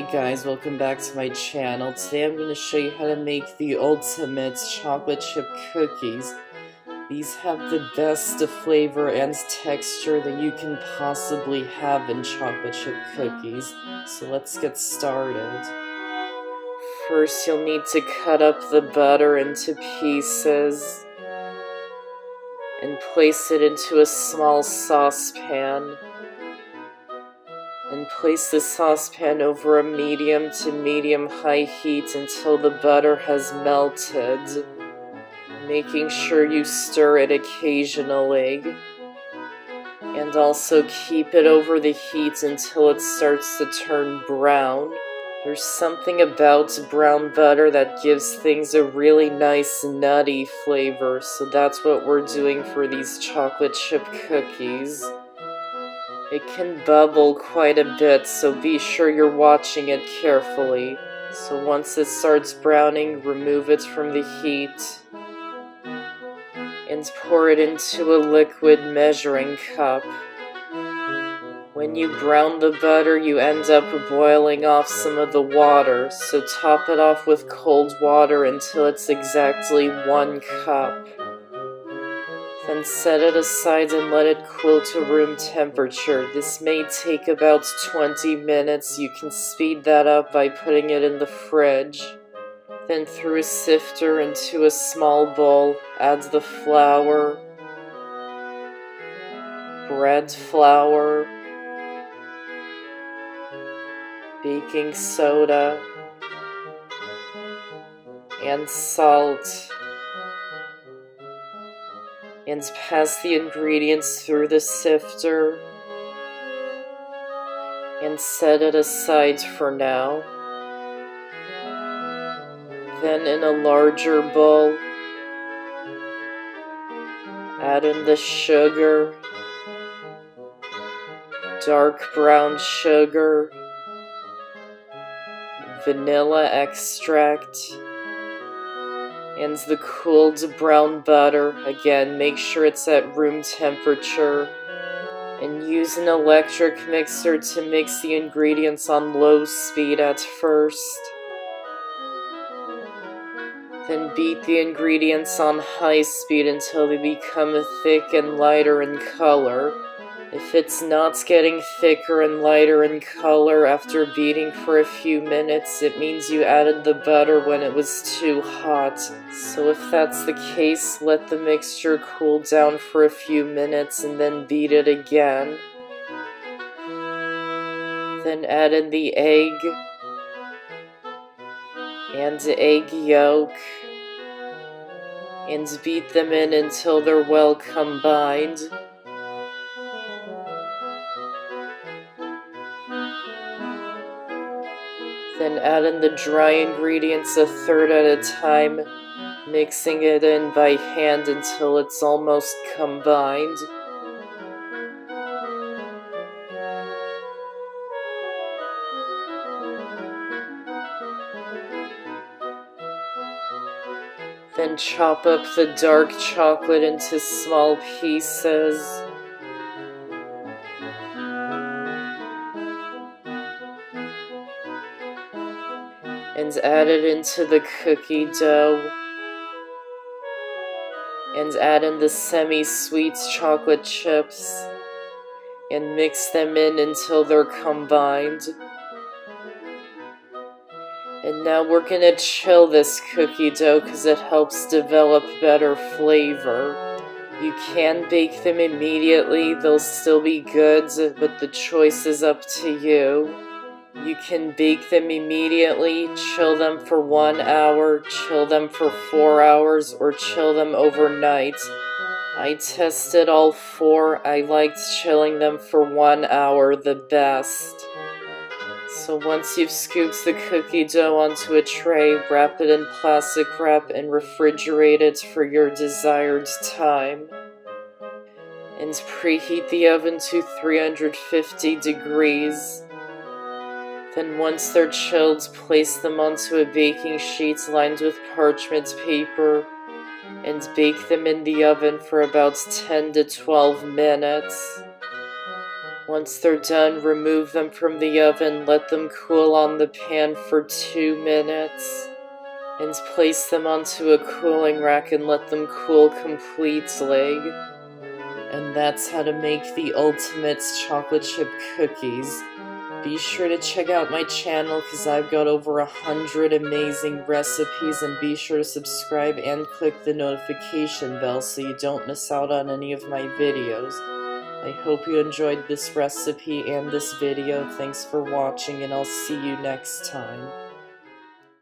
Hey guys, welcome back to my channel. Today I'm going to show you how to make the ultimate chocolate chip cookies. These have the best flavor and texture that you can possibly have in chocolate chip cookies. So let's get started. First you'll need to cut up the butter into pieces and place it into a small saucepan. And place the saucepan over a medium to medium-high heat until the butter has melted, making sure you stir it occasionally. And also keep it over the heat until it starts to turn brown. There's something about brown butter that gives things a really nice nutty flavor, so that's what we're doing for these chocolate chip cookies. It can bubble quite a bit, so be sure you're watching it carefully. So once it starts browning, remove it from the heat and pour it into a liquid measuring cup. When you brown the butter, you end up boiling off some of the water, so top it off with cold water until it's exactly 1 cup. Then set it aside and let it cool to room temperature. This may take about 20 minutes. You can speed that up by putting it in the fridge. Then through a sifter into a small bowl, add the flour, bread flour, baking soda, and salt. And pass the ingredients through the sifter and set it aside for now. Then in a larger bowl, add in the sugar, dark brown sugar, vanilla extract, and the cooled brown butter. Again, make sure it's at room temperature. And use an electric mixer to mix the ingredients on low speed at first. Then beat the ingredients on high speed until they become thick and lighter in color. If it's not getting thicker and lighter in color after beating for a few minutes, it means you added the butter when it was too hot. So if that's the case, let the mixture cool down for a few minutes and then beat it again. Then add in the egg and the egg yolk and beat them in until they're well combined. Then add in the dry ingredients a third at a time, mixing it in by hand until it's almost combined. Then chop up the dark chocolate into small pieces. And add it into the cookie dough. And add in the semi-sweet chocolate chips. And mix them in until they're combined. And now we're gonna chill this cookie dough because it helps develop better flavor. You can bake them immediately, they'll still be good, but the choice is up to you. You can bake them immediately, chill them for 1 hour, chill them for 4 hours, or chill them overnight. I tested all 4. I liked chilling them for 1 hour the best. So once you've scooped the cookie dough onto a tray, wrap it in plastic wrap and refrigerate it for your desired time. And preheat the oven to 350 degrees. Then once they're chilled, place them onto a baking sheet lined with parchment paper and bake them in the oven for about 10 to 12 minutes. Once they're done, remove them from the oven, let them cool on the pan for 2 minutes, and place them onto a cooling rack and let them cool completely. And that's how to make the ultimate chocolate chip cookies. Be sure to check out my channel because I've got over 100 amazing recipes, and be sure to subscribe and click the notification bell so you don't miss out on any of my videos. I hope you enjoyed this recipe and this video. Thanks for watching, and I'll see you next time.